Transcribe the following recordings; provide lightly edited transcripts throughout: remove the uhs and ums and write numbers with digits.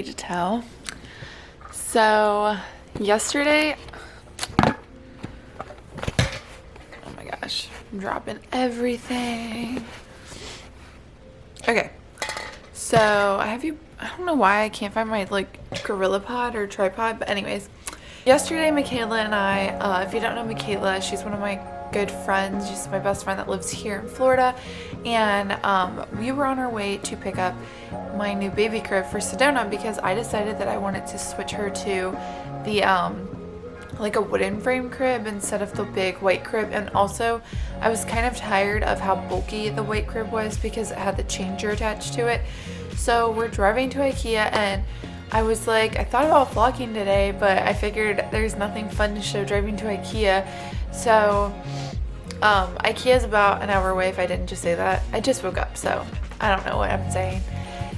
story to tell. So yesterday, oh my gosh, I'm dropping everything. Okay, so I don't know why I can't find my GorillaPod or tripod, but anyways, yesterday Michaela and I, if you don't know Michaela, she's one of my good friends. She's my best friend that lives here in Florida, and we were on our way to pick up my new baby crib for Sedona because I decided that I wanted to switch her to the like a wooden frame crib instead of the big white crib. And also I was kind of tired of how bulky the white crib was because it had the changer attached to it. So we're driving to IKEA, and I was like, I thought about vlogging today, but I figured there's nothing fun to show driving to IKEA. So IKEA is about an hour away, if I didn't just say that. I just woke up, so I don't know what I'm saying.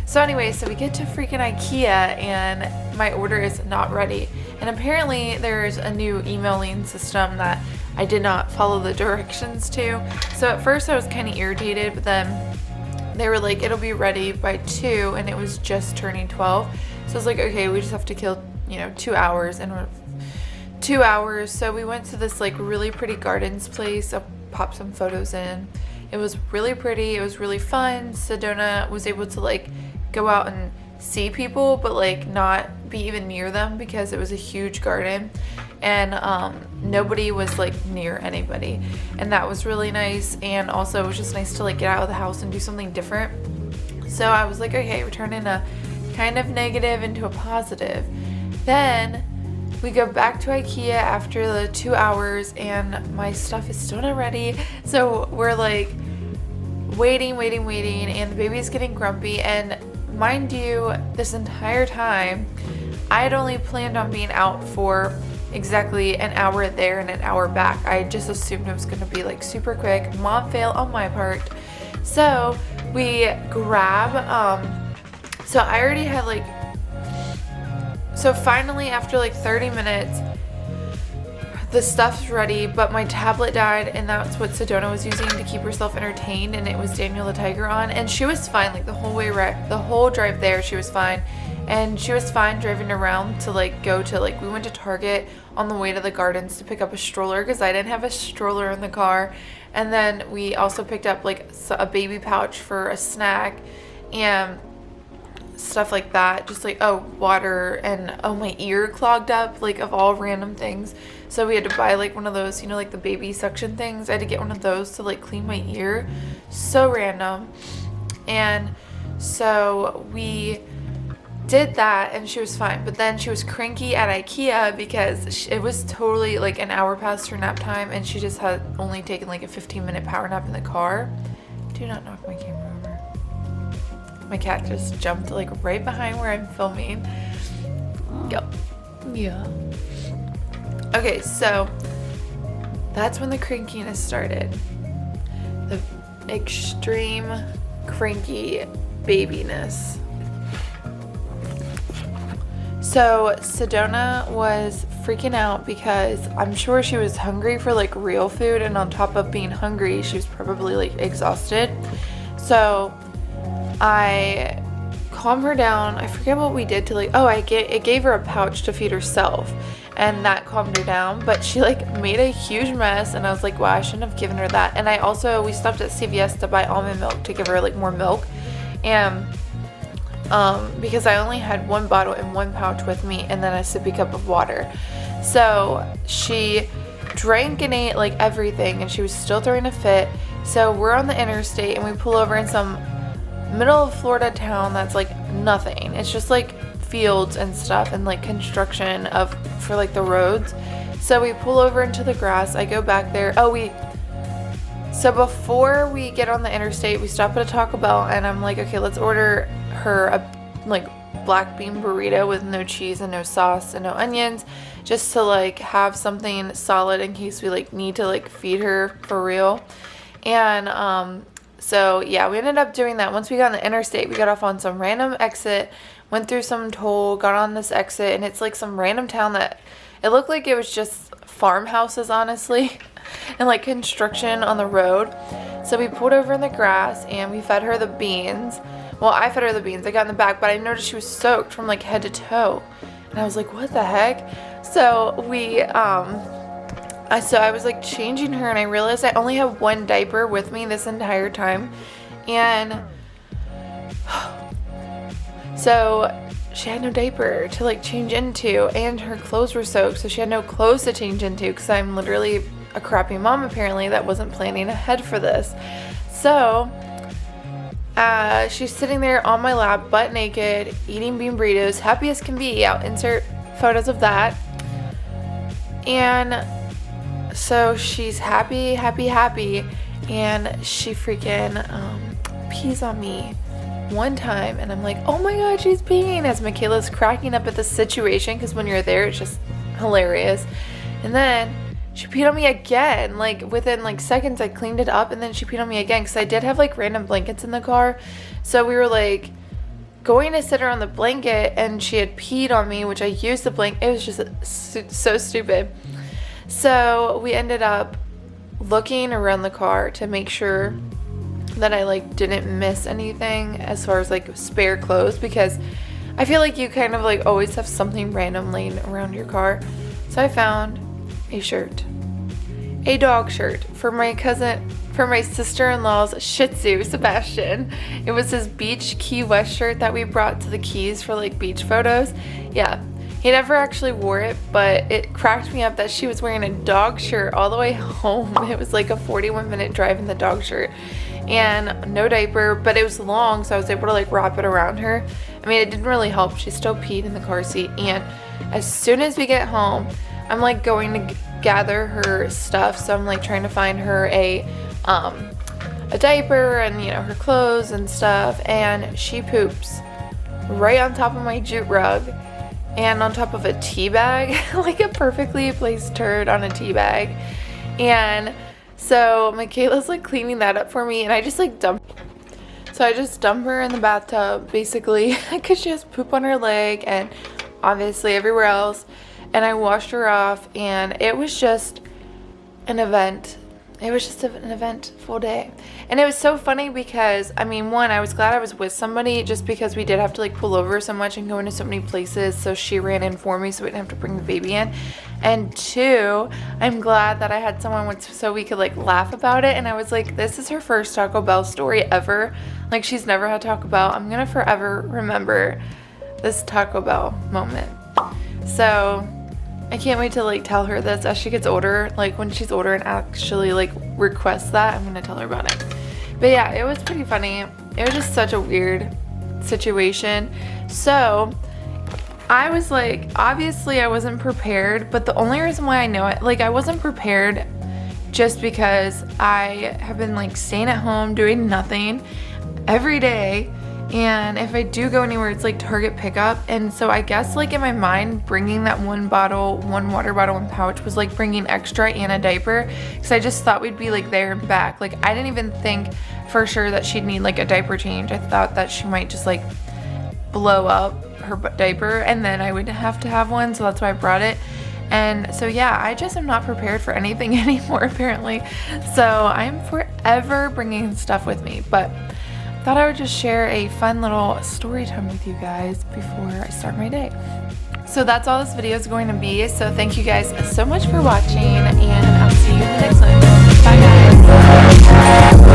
So anyway, so we get to freaking IKEA and my order is not ready. And apparently there's a new emailing system that I did not follow the directions to. So at first I was kind of irritated, but then they were like, it'll be ready by 2, and it was just turning 12. So I was like, okay, we just have to kill, 2 hours, and 2 hours. So we went to this really pretty gardens place. I'll pop some photos in. It was really pretty. It was really fun. Sedona was able to go out and see people, but not be even near them because it was a huge garden, and nobody was near anybody, and that was really nice. And also it was just nice to get out of the house and do something different. So I was like, okay, we're turning a kind of negative into a positive. Then we go back to IKEA after the 2 hours, and my stuff is still not ready. So we're waiting, and the baby's getting grumpy. And mind you, this entire time, I had only planned on being out for exactly an hour there and an hour back. I just assumed it was going to be super quick. Mom fail on my part. So we grab, so I already had so finally after 30 minutes, the stuff's ready, but my tablet died, and that's what Sedona was using to keep herself entertained, and it was Daniel the Tiger on, and she was fine the whole drive there. She was fine, and she was fine driving around to go to we went to Target on the way to the gardens to pick up a stroller because I didn't have a stroller in the car. And then we also picked up a baby pouch for a snack and stuff like that, just water, and my ear clogged up, of all random things. So we had to buy one of those, the baby suction things. I had to get one of those to clean my ear. So random. And so we did that, and she was fine. But then she was cranky at IKEA because it was totally an hour past her nap time, and she just had only taken a 15-minute power nap in the car. Do not knock my camera over. My cat just jumped right behind where I'm filming. Yep. Yeah. Okay, so that's when the crankiness started. The extreme cranky babiness. So Sedona was freaking out because I'm sure she was hungry for real food, and on top of being hungry, she was probably exhausted. So I calmed her down. I forget what we did to it gave her a pouch to feed herself, and that calmed her down. But she made a huge mess, and I was like, wow, I shouldn't have given her that. And we stopped at CVS to buy almond milk to give her more milk, and because I only had one bottle and one pouch with me, and then a sippy cup of water. So she drank and ate everything, and she was still throwing a fit. So we're on the interstate, and we pull over in some middle of Florida town that's nothing. It's just fields and stuff, and construction for the roads. So we pull over into the grass. I go back there. So before we get on the interstate, we stop at a Taco Bell, and I'm like, okay, let's order her a black bean burrito with no cheese and no sauce and no onions, just to have something solid in case we need to feed her for real. And so yeah, we ended up doing that. Once we got on the interstate, we got off on some random exit, went through some toll, got on this exit, and it's some random town that it looked like it was just farmhouses, honestly, and construction on the road. So we pulled over in the grass, and we fed her the beans. Well, I fed her the beans. I got in the back, but I noticed she was soaked from like head to toe. And I was like, what the heck? So I was like changing her, and I realized I only have one diaper with me this entire time. And so she had no diaper to like change into, and her clothes were soaked, so she had no clothes to change into, because I'm literally a crappy mom apparently that wasn't planning ahead for this. So she's sitting there on my lap, butt naked, eating bean burritos, happy as can be. I'll insert photos of that. And so she's happy, and she freaking pees on me one time, and I'm like, oh my god, she's peeing, as Michaela's cracking up at the situation, because when you're there it's just hilarious. And then she peed on me again, like within like seconds. I cleaned it up, and then she peed on me again, because I did have like random blankets in the car, so we were like going to sit her on the blanket, and she had peed on me, which I used the blanket. It was just so stupid. So we ended up looking around the car to make sure that I like didn't miss anything as far as like spare clothes, because I feel like you kind of like always have something random laying around your car. So I found a shirt, a dog shirt for my sister-in-law's Shih Tzu, Sebastian. It was his beach Key West shirt that we brought to the Keys for like beach photos. Yeah, he never actually wore it, but it cracked me up that she was wearing a dog shirt all the way home. It was like a 41-minute drive in the dog shirt, and no diaper, but it was long, so I was able to like wrap it around her. I mean, it didn't really help. She still peed in the car seat. And as soon as we get home, I'm like going to gather her stuff, so I'm like trying to find her a diaper and, you know, her clothes and stuff, and she poops right on top of my jute rug and on top of a tea bag, like a perfectly placed turd on a tea bag. And so Michaela's like cleaning that up for me, and I just like dump her in the bathtub basically, because she has poop on her leg and obviously everywhere else. And I washed her off, and it was just an event. It was just an eventful day. And it was so funny because, I mean, one, I was glad I was with somebody, just because we did have to like pull over so much and go into so many places, so she ran in for me so we didn't have to bring the baby in. And two, I'm glad that I had someone so we could like laugh about it. And I was like, this is her first Taco Bell story ever. Like, she's never had Taco Bell. I'm gonna forever remember this Taco Bell moment. So I can't wait to like tell her this as she gets older, like when she's older and actually like requests that, I'm gonna tell her about it. But yeah, it was pretty funny. It was just such a weird situation. So I was like, obviously I wasn't prepared, but the only reason why I know it, like I wasn't prepared just because I have been like staying at home doing nothing every day. And if I do go anywhere, it's like Target pickup. And so I guess like in my mind, bringing that one water bottle and pouch was like bringing extra and a diaper, because I just thought we'd be like there and back. Like I didn't even think for sure that she'd need like a diaper change. I thought that she might just like blow up her diaper and then I would have to have one. So that's why I brought it. And so yeah, I just am not prepared for anything anymore apparently. So I'm forever bringing stuff with me. But thought I would just share a fun little story time with you guys before I start my day. So that's all this video is going to be. So thank you guys so much for watching, and I'll see you in the next one. Bye guys.